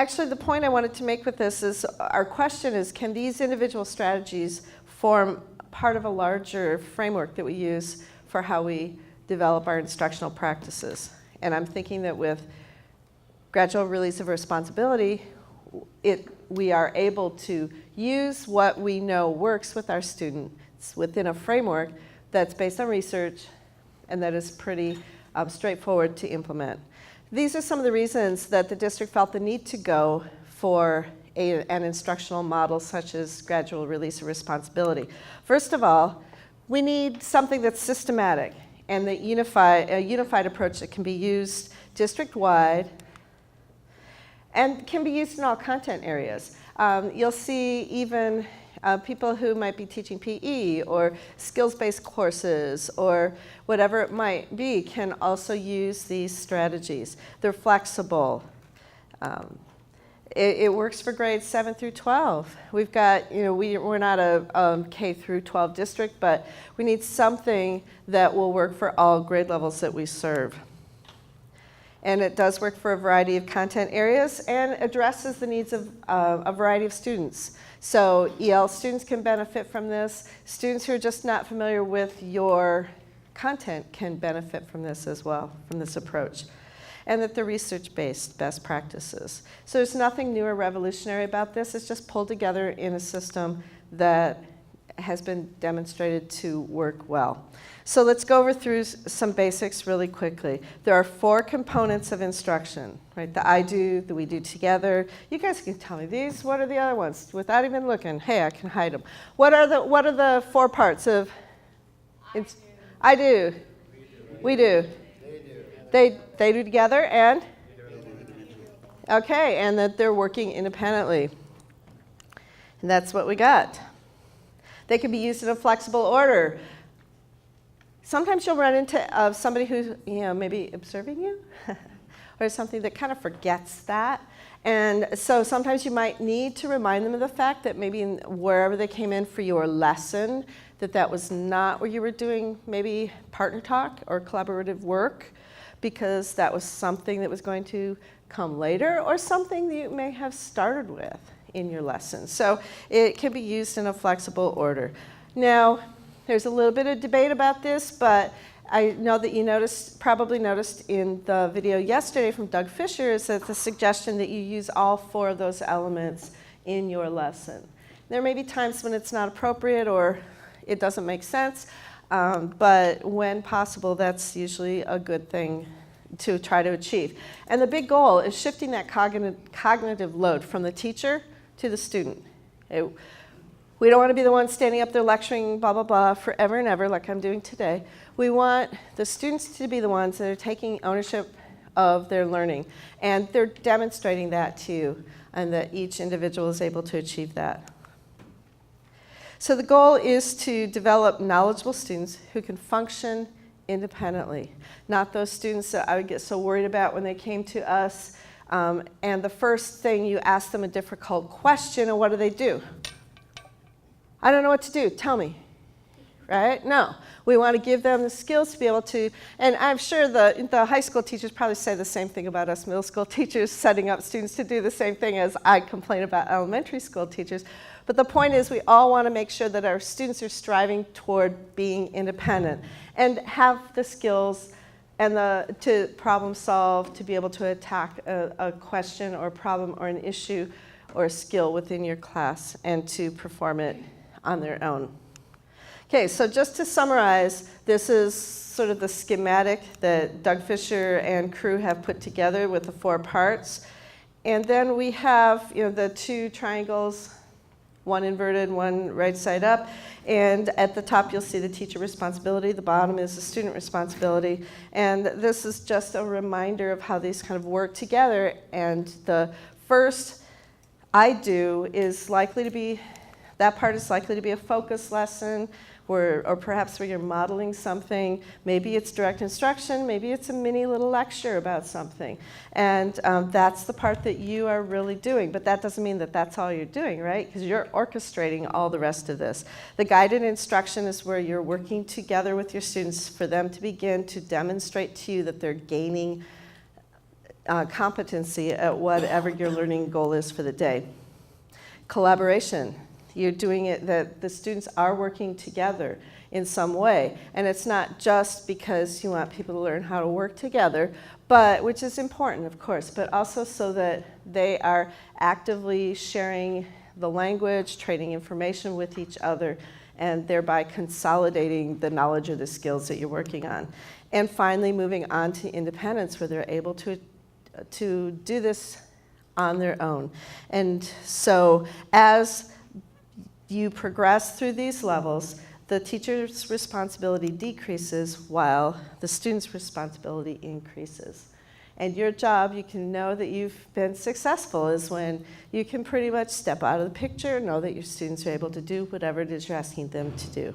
Actually, the point I wanted to make with this is, our question is, can these individual strategies form part of a larger framework that we use for how we develop our instructional practices? And I'm thinking that with gradual release of responsibility, we are able to use what we know works with our students within a framework that's based on research and that is pretty straightforward to implement. These are some of the reasons that the district felt the need to go for an instructional model such as gradual release of responsibility. First of all, we need something that's systematic and a unified approach that can be used district-wide and can be used in all content areas. You'll see even people who might be teaching PE or skills-based courses or whatever it might be can also use these strategies. They're flexible. It works for grades 7 through 12. We've got, we're not a K through 12 district, but we need something that will work for all grade levels that we serve. And it does work for a variety of content areas and addresses the needs of a variety of students. So EL students can benefit from this. Students who are just not familiar with your content can benefit from this as well, from this approach. And that they're research-based best practices. So there's nothing new or revolutionary about this. It's just pulled together in a system that has been demonstrated to work well. So let's go over through some basics really quickly. There are 4 components of instruction, right? The I do, the we do together. You guys can tell me these. What are the other ones? Without even looking. Hey, I can hide them. What are the 4 parts of? I do. We do. They do together and? Okay, and that they're working independently. And that's what we got. They can be used in a flexible order. Sometimes you'll run into somebody who's maybe observing you or something that kind of forgets that. And so sometimes you might need to remind them of the fact that maybe wherever they came in for your lesson, that was not where you were doing maybe partner talk or collaborative work, because that was something that was going to come later or something that you may have started with in your lesson. So it can be used in a flexible order. Now, there's a little bit of debate about this, but I know that you probably noticed in the video yesterday from Doug Fisher is that the suggestion that you use all 4 of those elements in your lesson. There may be times when it's not appropriate or it doesn't make sense, but when possible, that's usually a good thing to try to achieve. And the big goal is shifting that cognitive load from the teacher to the student. We don't want to be the ones standing up there lecturing blah, blah, blah forever and ever like I'm doing today. We want the students to be the ones that are taking ownership of their learning. And they're demonstrating that to you, and that each individual is able to achieve that. So the goal is to develop knowledgeable students who can function independently, not those students that I would get so worried about when they came to us. And the first thing you ask them a difficult question, and what do? I don't know what to do, tell me, right? No, we want to give them the skills to be able to, and I'm sure the high school teachers probably say the same thing about us middle school teachers, setting up students to do the same thing as I complain about elementary school teachers. But the point is we all want to make sure that our students are striving toward being independent and have the skills and to problem solve, to be able to attack a question or problem or an issue or a skill within your class and to perform it on their own. Okay, so just to summarize, this is sort of the schematic that Doug Fisher and crew have put together with the 4 parts. And then we have the 2 triangles, one inverted, one right side up. And at the top, you'll see the teacher responsibility. The bottom is the student responsibility. And this is just a reminder of how these kind of work together. And the first I do is likely to be, that part is likely to be a focus lesson, or perhaps where you're modeling something. Maybe it's direct instruction, maybe it's a mini little lecture about something. And that's the part that you are really doing, but that doesn't mean that that's all you're doing, right? Because you're orchestrating all the rest of this. The guided instruction is where you're working together with your students for them to begin to demonstrate to you that they're gaining competency at whatever your learning goal is for the day. Collaboration. You're doing it that the students are working together in some way. And it's not just because you want people to learn how to work together, but which is important, of course, but also so that they are actively sharing the language, trading information with each other, and thereby consolidating the knowledge or the skills that you're working on. And finally, moving on to independence, where they're able to do this on their own. And so as you progress through these levels, the teacher's responsibility decreases while the student's responsibility increases. And your job, you can know that you've been successful, is when you can pretty much step out of the picture, know that your students are able to do whatever it is you're asking them to do.